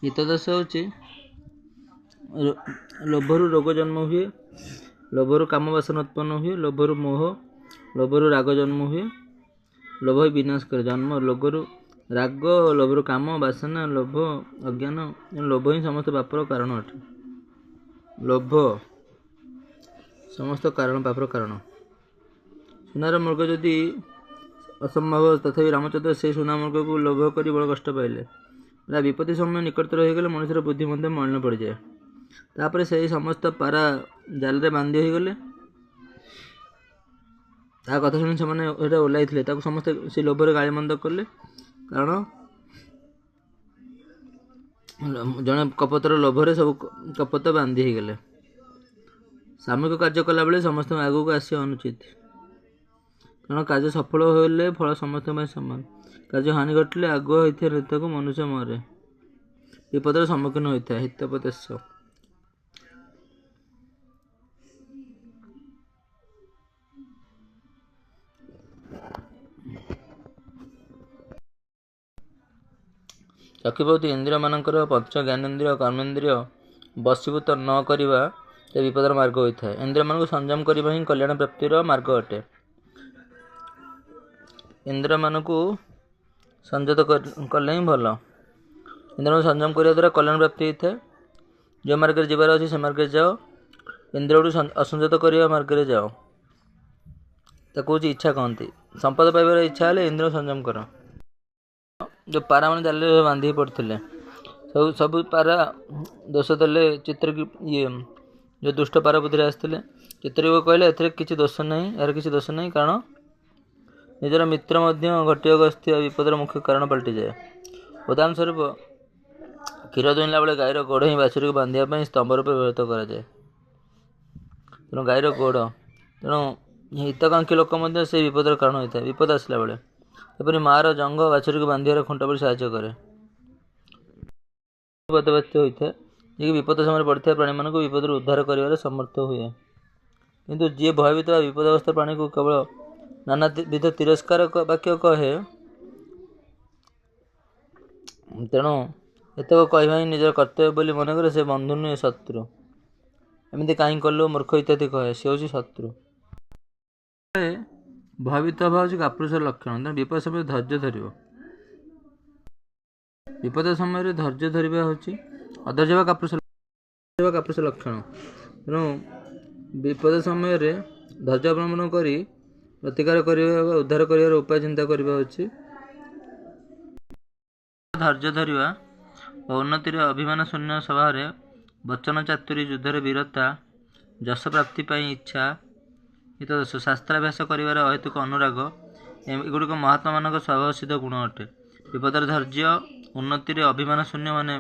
ହିତଦୋଷ ହେଉଛି ଲୋଭରୁ ରୋଗ ଜନ୍ମ ହୁଏ, ଲୋଭରୁ କାମ ବାସନା ଉତ୍ପନ୍ନ ହୁଏ, ଲୋଭରୁ ମୋହ, ଲୋଭରୁ ରାଗ ଜନ୍ମ ହୁଏ। ଲୋଭ ବିନାଶ କରେ। ଜନ୍ମ ଲୋଭରୁ ରାଗ, ଲୋଭରୁ କାମ ବାସନା, ଲୋଭ ଅଜ୍ଞାନ, ଲୋଭ ହିଁ ସମସ୍ତ ପାପର କାରଣ ଅଟେ। ଲୋଭ ସମସ୍ତ ପାପର କାରଣ। ସୁନାର ମୃଗ ଯଦି ଅସମ୍ଭବ, ତଥାପି ରାମଚନ୍ଦ୍ର ସେହି ସୁନା ମୃଗକୁ ଲୋଭ କରି ବଡ଼ କଷ୍ଟ ପାଇଲେ। ବିପତ୍ତି ସମୟ ନିକଟତର ହୋଇଗଲେ ମଣିଷର ବୁଦ୍ଧି ମଧ୍ୟ ମଳିନ ପଡ଼ିଯାଏ। ତାପରେ ସେହି ସମସ୍ତ ପାରା ଜାଲରେ ବାନ୍ଧି ହୋଇଗଲେ। ତା କଥା ଶୁଣି ସେମାନେ ସେଟା ଓହ୍ଲାଇଥିଲେ, ତାକୁ ସମସ୍ତେ ସେ ଲୋଭରେ ଗାଳିମନ୍ଦ କଲେ। କାରଣ ଜଣେ କପତର ଲୋଭରେ ସବୁ କପତ ବାନ୍ଧି ହୋଇଗଲେ। ସାମୂହିକ କାର୍ଯ୍ୟ କଲାବେଳେ ସମସ୍ତଙ୍କ ଆଗକୁ ଆସିବା ଅନୁଚିତ। କାରଣ କାର୍ଯ୍ୟ ସଫଳ ହେଲେ ଫଳ ସମସ୍ତଙ୍କ ପାଇଁ ସମାନ। କାର୍ଯ୍ୟ ହାନି ଘଟିଲେ ଆଗୁଆ ହୋଇଥିବା ନେତାକୁ ମନୁଷ୍ୟ ମରେ, ବିପଦର ସମ୍ମୁଖୀନ ହୋଇଥାଏ। ହିତୋପଦେଶ। ଚକ୍ଷୁପ୍ରତି ଇନ୍ଦ୍ରିୟମାନଙ୍କର ପଞ୍ଚ ଜ୍ଞାନେନ୍ଦ୍ରିୟ କର୍ମେନ୍ଦ୍ରିୟ ବଶୀଭୂତ ନ କରିବା ସେ ବିପଦର ମାର୍ଗ ହୋଇଥାଏ। ଇନ୍ଦ୍ରିୟମାନଙ୍କୁ ସଂଯମ କରିବା ହିଁ କଲ୍ୟାଣ ପ୍ରାପ୍ତିର ମାର୍ଗ ଅଟେ। ଇନ୍ଦ୍ରିୟମାନଙ୍କୁ ସଂଯତ କଲେ ହିଁ ଭଲ। ଇନ୍ଦ୍ରିୟମାନଙ୍କୁ ସଂଯମ କରିବା ଦ୍ୱାରା କଲ୍ୟାଣ ପ୍ରାପ୍ତି ହୋଇଥାଏ। ଯେଉଁ ମାର୍ଗରେ ଯିବାର ଅଛି ସେ ମାର୍ଗରେ ଯାଅ, ଇନ୍ଦ୍ରିୟକୁ ଅସଂଯତ କରିବା ମାର୍ଗରେ ଯାଅ। ତାକୁ ହେଉଛି ଇଚ୍ଛା କହନ୍ତି। ସମ୍ପଦ ପାଇବାର ଇଚ୍ଛା ହେଲେ ଇନ୍ଦ୍ରିୟ ସଂଯମ କର। ଯେଉଁ ପାରାମାନେ ଜାଲରେ ବାନ୍ଧି ପଡ଼ିଥିଲେ, ସବୁ ପାରା ଦୋଷ ଦେଲେ ଚିତ୍ରକୁ। ଯେଉଁ ଦୁଷ୍ଟ ପାରା ବୁଦ୍ଧିରେ ଆସିଥିଲେ, ଚିତ୍ରକୁ କହିଲେ ଏଥିରେ କିଛି ଦୋଷ ନାହିଁ, ଏହାର କିଛି ଦୋଷ ନାହିଁ। କାରଣ ନିଜର ମିତ୍ର ମଧ୍ୟ ଘଟିବାକୁ ଆସିଥିବା ବିପଦର ମୁଖ୍ୟ କାରଣ ପାଲଟିଯାଏ। ଉଦାହରଣ ସ୍ୱରୂପ, କ୍ଷୀର ଦୁହିଁଲା ବେଳେ ଗାଈର ଗୋଡ଼ ହିଁ ବାଛୁରୀକୁ ବାନ୍ଧିବା ପାଇଁ ସ୍ତମ୍ଭ ରୂପେ ବ୍ୟବହୃତ କରାଯାଏ। ତେଣୁ ଗାଈର ଗୋଡ଼, ତେଣୁ ହିତାକାଂକ୍ଷୀ ଲୋକ ମଧ୍ୟ ସେହି ବିପଦର କାରଣ ହୋଇଥାଏ ବିପଦ ଆସିଲା ବେଳେ। ଏପରି ମାଆର ଜଙ୍ଘ ବାଛୁରୀକୁ ବାନ୍ଧିବାର ଖୁଣ୍ଟ ପରି ସାହାଯ୍ୟ କରେ। ବିପଦବ୍ୟସ୍ତ ହୋଇଥାଏ, ଯିଏକି ବିପଦ ସମୟରେ ପଡ଼ିଥିବା ପ୍ରାଣୀମାନଙ୍କୁ ବିପଦରୁ ଉଦ୍ଧାର କରିବାରେ ସମର୍ଥ ହୁଏ। କିନ୍ତୁ ଯିଏ ଭୟଭୀତ ବା ବିପଦଗ୍ରସ୍ତ ପ୍ରାଣୀକୁ କେବଳ ନାନାବିଧ ତିରସ୍କାର ବାକ୍ୟ କହେ, ତେଣୁ ଏତକ କହିବା ହିଁ ନିଜର କର୍ତ୍ତବ୍ୟ ବୋଲି ମନେକରେ, ସେ ବନ୍ଧୁ ନୁହେଁ, ଶତ୍ରୁ। ଏମିତି କାହିଁ କଲୁ ମୂର୍ଖ ଇତ୍ୟାଦି କହେ, ସେ ହେଉଛି ଶତ୍ରୁ। ଭୟଭୀତ ହେବା ହେଉଛି କାପୁରୁଷର ଲକ୍ଷଣ। ତେଣୁ ବିପଦ ସମୟରେ ଧୈର୍ଯ୍ୟ ଧରିବ। ବିପଦ ସମୟରେ ଧୈର୍ଯ୍ୟ ଧରିବା ହେଉଛି ଅଧୈର୍ଯ୍ୟ ବା କାପୁରୁଷ ଲକ୍ଷଣ। ତେଣୁ ବିପଦ ସମୟରେ ଧୈର୍ଯ୍ୟ ଅବଲମ୍ବନ କରି ପ୍ରତିକାର କରିବା ବା ଉଦ୍ଧାର କରିବାର ଉପାୟ ଚିନ୍ତା କରିବା ହେଉଛି। ଧୈର୍ଯ୍ୟ ଧରିବା ଓ ଉନ୍ନତିରେ ଅଭିମାନ ଶୂନ୍ୟ ସ୍ୱଭାବରେ ବଚନ ଚାତୁରୀ, ଯୁଦ୍ଧରେ ବୀରତା, ଯଶ ପ୍ରାପ୍ତି ପାଇଁ ଇଚ୍ଛା, ହିତଦୋଷ, ଶାସ୍ତ୍ରାଭ୍ୟାସ କରିବାର ଅହେତୁକ ଅନୁରାଗ, ଏଗୁଡ଼ିକ ମହାତ୍ମାମାନଙ୍କ ସ୍ୱଭାବସିଦ୍ଧ ଗୁଣ ଅଟେ। ବିପଦରେ ଧୈର୍ଯ୍ୟ, ଉନ୍ନତିରେ ଅଭିମାନ ଶୂନ୍ୟ, ମାନେ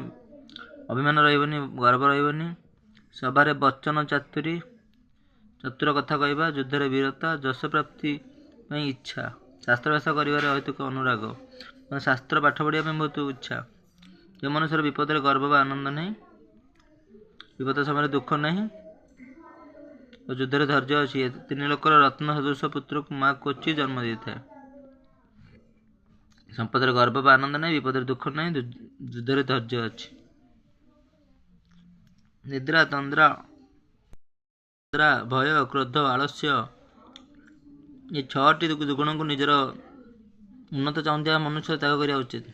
ଅଭିମାନ ରହିବନି, ଗର୍ବ ରହିବନି। ସଭାରେ ବଚନ ଚାତୁରୀ, ଚତୁର କଥା କହିବା, ଯୁଦ୍ଧରେ ବୀରତା, ଯଶ ପ୍ରାପ୍ତି ପାଇଁ ଇଚ୍ଛା, ଶାସ୍ତ୍ରାଭ୍ୟାସ କରିବାରେ ଅହେତୁକ ଅନୁରାଗ, ମାନେ ଶାସ୍ତ୍ର ପାଠ ପଢ଼ିବା ପାଇଁ ବହୁତ ଇଚ୍ଛା। ଯେଉଁ ମନୁଷ୍ୟର ବିପଦରେ ଗର୍ବ ବା ଆନନ୍ଦ ନାହିଁ, ବିପଦ ସମୟରେ ଦୁଃଖ ନାହିଁ ଓ ଯୁଦ୍ଧରେ ଧୈର୍ଯ୍ୟ ଅଛି, ତିନି ଲୋକର ରତ୍ନ ସଦୃଶ ପୁତ୍ରକୁ ମା କୋଚି ଜନ୍ମ ଦେଇଥାଏ। ସମ୍ପଦରେ ଗର୍ବ ବା ଆନନ୍ଦ ନାହିଁ, ବିପଦରେ ଦୁଃଖ ନାହିଁ, ଯୁଦ୍ଧରେ ଧୈର୍ଯ୍ୟ ଅଛି। ନିଦ୍ରା, ତନ୍ଦ୍ରା, ଭୟ, କ୍ରୋଧ, ଆଳସ୍ୟ, ଏ 6ଟି ଦୁର୍ଗୁଣକୁ ନିଜର ଉନ୍ନତ ଚାହୁଁଥିବା ମନୁଷ୍ୟ ତ୍ୟାଗ କରିବା ଉଚିତ।